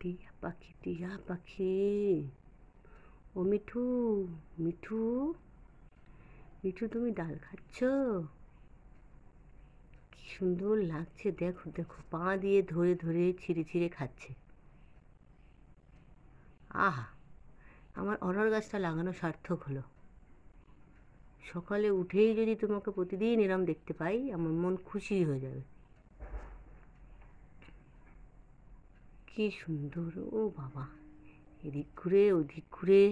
টিয়া পাখি, টিয়া পাখি। ও মিঠু, মিঠু, মিঠু তুমি ডাল খাচ্ছ? কি সুন্দর লাগছে, দেখো দেখো, পা দিয়ে ধরে ধরে ছিঁড়ে ছিঁড়ে খাচ্ছে। আহা, আমার অনর গাছটা লাগানো সার্থক হলো। সকালে উঠেই যদি তোমাকে প্রতিদিন এরম দেখতে পাই, আমার মন খুশি হয়ে যাবে। কি সুন্দর, ও বাবা, এদিক ঘুরে ওদিক ঘুরে।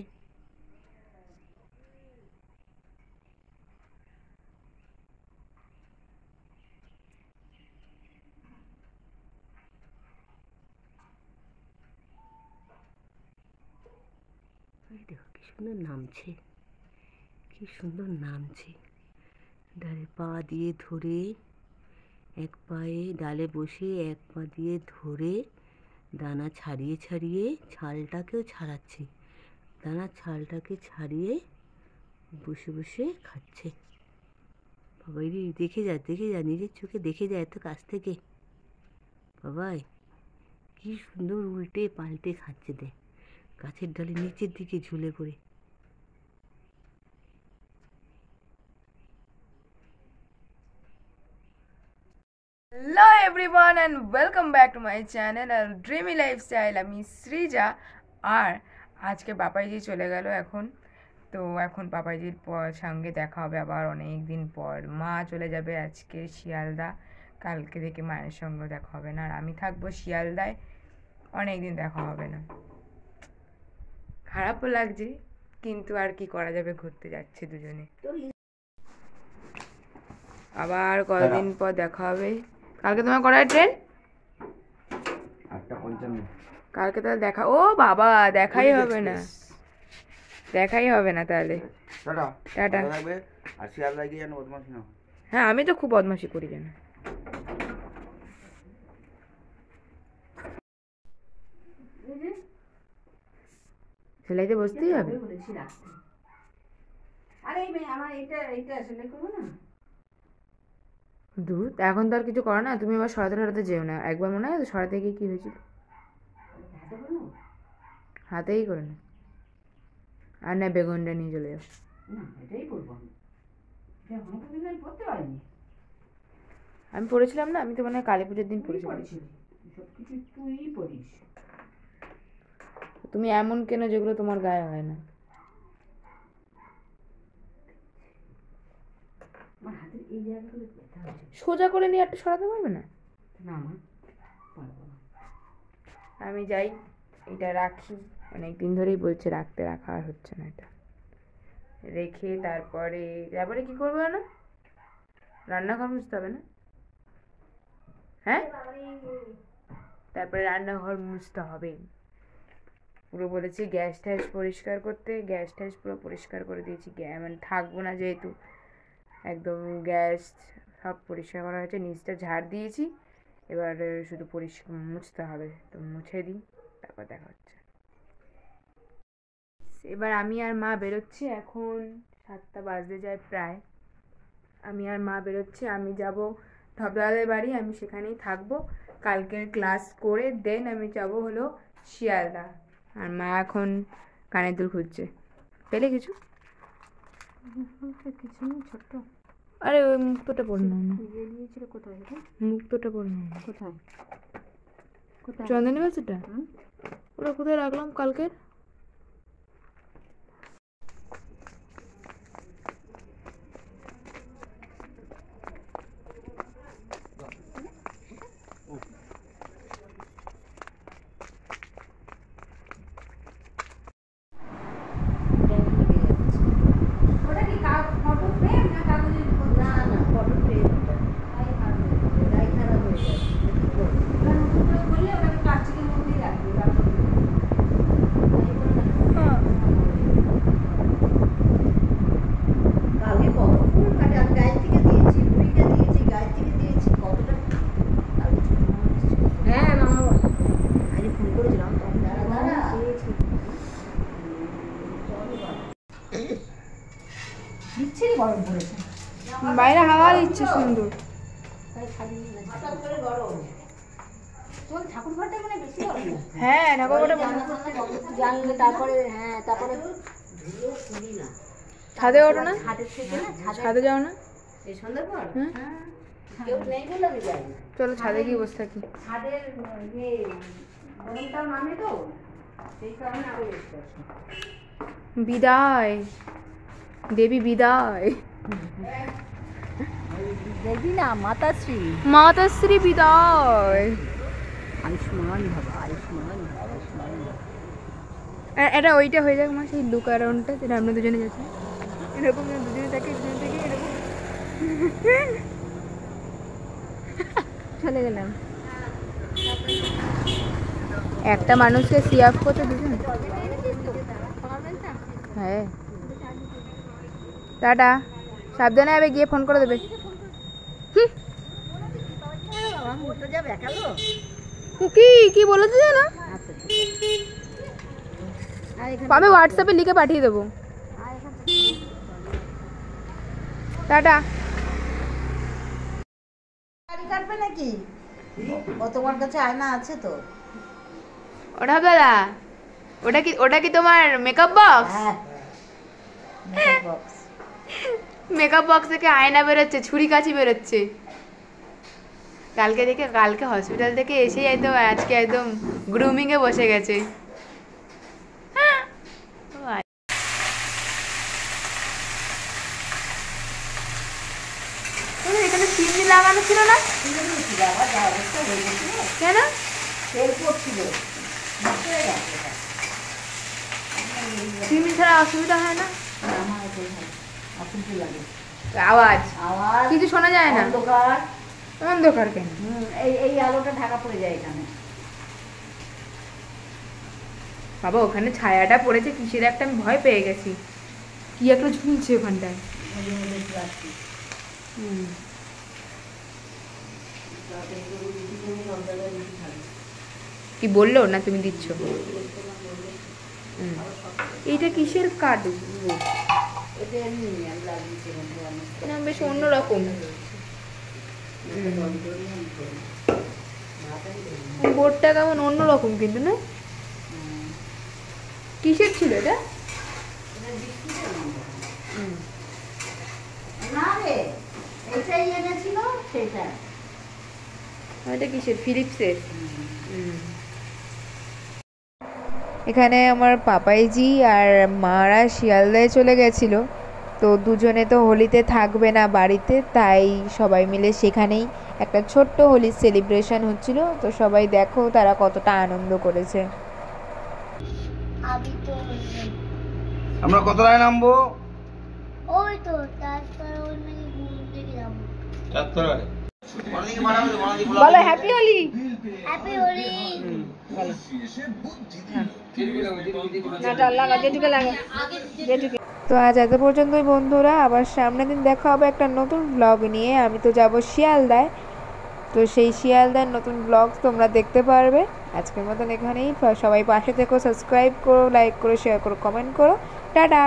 এই দেখো কি সুন্দর নামছে, কি সুন্দর নামছে। ডালে পা দিয়ে ধরে, এক পায়ে ডালে বসে এক পা দিয়ে ধরে দানা ছাড়িয়ে ছাড়িয়ে ছালটাকেও ছাড়াচ্ছে, দানা ছালটাকে ছাড়িয়ে বসে বসে খাচ্ছে। বাবাই রে, দেখে যা দেখে যা, নিজের চোখে দেখে যা এত কাছ থেকে। বাবাই কি সুন্দর উল্টে পাল্টে খাচ্ছে, দেখ গাছের ডালে নিচের দিকে ঝুলে পড়ে। Hello everyone and welcome back to my channel আর ড্রিমি লাইফস্টাইল। আমি সৃজা। আর আজকে পাপাইজি চলে গেল এখন, তো এখন পাপাইজির সঙ্গে দেখা হবে আবার অনেক দিন পর। মা চলে যাবে আজকে শিয়ালদা, কালকে থেকে মায়ের সঙ্গে দেখা হবে না, আর আমি থাকবো শিয়ালদায়, অনেক দিন দেখা হবে না। খারাপও লাগছে, কিন্তু আর কি করা যাবে, ঘুরতে যাচ্ছে দুজনে, আবার কতদিন পর দেখা হবে। কালকে তোমার কটায় ট্রেন? 8:55। কালকে তাহলে দেখা, ও বাবা, দেখাই হবে না, দেখাই হবে না তাহলে। টাটা। হ্যাঁ, আমি তো খুব বদমাশি করি জানো। সেলাইতে বসতেই হবে। দুধ এখন তো আর কিছু করো না, তুমি আবার সরাতে সরাতে যেও না। একবার মনে হয় সরাতে গিয়ে কি হয়েছিল, হাতেই করে না। আর না, বেগুনটা নিয়ে চলে যাও। আমি পড়েছিলাম না, আমি তো মনে হয় কালী পুজোর দিন পড়েছিলাম। তুমি এমন কেন যেগুলো তোমার গায়ে হয় না? সোজা করে নিয়ে একটা সরাতে পারবে না? আমি যাই, এটা রাখি, অনেকদিন ধরেই বলছে রাখতে, রাখা আর হচ্ছে না। এটা রেখে তারপরে তারপরে কি করবো না, রান্নাঘর মুছতে হবে না? হ্যাঁ, তারপরে রান্নাঘর মুছতে হবে পুরো। বলেছি গ্যাস ট্যাস পরিষ্কার করতে, গ্যাস ট্যাস পুরো পরিষ্কার করে দিয়েছি। মানে থাকবো না যেহেতু, একদম গ্যাস সব পরিষ্কার করা হয়েছে, নিচটা ঝাড় দিয়েছি, এবার শুধু পরিষ্কার মুছতে হবে। তো মুছে দিই, তারপর দেখা হচ্ছে। এবার আমি আর মা বেরোচ্ছি, এখন 7টা বাজতে যায় প্রায়। আমি আর মা বেরোচ্ছি, আমি যাব ধবদাদের বাড়ি, আমি সেখানেই থাকবো কালকের ক্লাস করে, দেন আমি যাব হলো শিয়ালদা। আর মা এখন কানের দুল খুঁজছে। পেলে কিছু? কিছু নেই, ছোট্ট। আরে ওই মুক্তটা পড়ে না, কোথায় মুক্তটা পড়ে না, কোথায় কোথায় চন্দনী বাসটা, ওটা কোথায় রাখলাম কালকের? বাইরে হাওয়া দিচ্ছে সুন্দর। হ্যাঁ ঠাকুর ঘরটা জানলে তারপরে তারপরে ছাদে ওঠো না, ছাদের থেকে না ছাদে যাও না। এই সন্ধ্যার পর হ্যাঁ কেউ নেই বলে আমি যাই না। চলো ছাদে গিয়ে বসে থাকি। ছাদের ইয়ে গরমটা নামে তো সেই কারণে আরো বেশি আসে। বিদায় দেবী, বিদায় দেখবি না মাতাশ্রী, মাতাশ্রী বিদায়। আয়ুষ্মান বাবা, আয়ুষ্মান আয়ুষ্মান। এটা ওইটা হয়ে যাক মা, সেই লুক অ্যারাউন্ডটা যেটা আমরা দুজনে যাচ্ছি এরকম, দুজনে থাকে দুজনে থেকে এরকম চলে গেলাম। একটা মানুষকে সি আপ করতে দুজন। হ্যাঁ টাটা, সাবধানে হবে, গিয়ে ফোন করে দেবে। কি কি বলেছে জানো? আমি হোয়াটসঅ্যাপে লিখে পাঠিয়ে দেবো। টাটা। কাটবে নাকি? ও তোমার কাছে আয়না আছে তো? ওটা দাদা, ওটা কি তোমার মেকআপ বক্স? হ্যাঁ বক্স। মেকআপ বক্স থেকে আয়না বেরোচ্ছে, ছুরি কাঁচি বেরোচ্ছে। কালকে হসপিটাল থেকে এসেই একদম আজকে একদম গ্রুমিং এ বসে গেছে। এখানে চিমনি লাগানো ছিল না কেন? চিমনি ছাড়া অসুবিধা হয় না? আওয়াজ কিছু শোনা যায় না। অন্ধকার কেন? এই আলোটা ঢাকা পড়ে যায় এখানে। বাবা ওখানে ছায়াটা পড়েছে কিসের একটা, আমি ভয় পেয়ে গেছি। কি একটা ঝুলছে ওখানটায়। কি বললো না তুমি দিচ্ছ? এইটা কিসের কাঠ? বেশ অন্যরকম। বোর্ডটা কেমন অন্যরকম কিন্তু না? কিসের ছিল এটা? এটা কিসের? ফিলিপসের। এখানে আমার পাপাইজি আর মারা শিয়ালদায় চলে গেছিল, তো দুজনে তো হোলিতে থাকবে না বাড়িতে, তাই সবাই মিলে সেখানেই একটা ছোট্ট হোলি সেলিব্রেশন হচ্ছিল। তো সবাই দেখো তারা কতটা আনন্দ করেছে। আমরা কতটায় নামবো? ওই তো তারপর ওই মানে ঘুম থেকে যাবো। চারতলায়। বলো হ্যাপি হোলি। হ্যাপি হোলি। তো আজ এত পর্যন্তই বন্ধুরা, আবার সামনের দিন দেখা হবে একটা নতুন ব্লগ নিয়ে। আমি তো যাব শিয়ালদায়, তো সেই শিয়ালদার নতুন ব্লগ তোমরা দেখতে পারবে। আজকের মতন এখানেই, সবাই পাশে থেকো, সাবস্ক্রাইব করো, লাইক করো, শেয়ার করো, কমেন্ট করো। টাটা।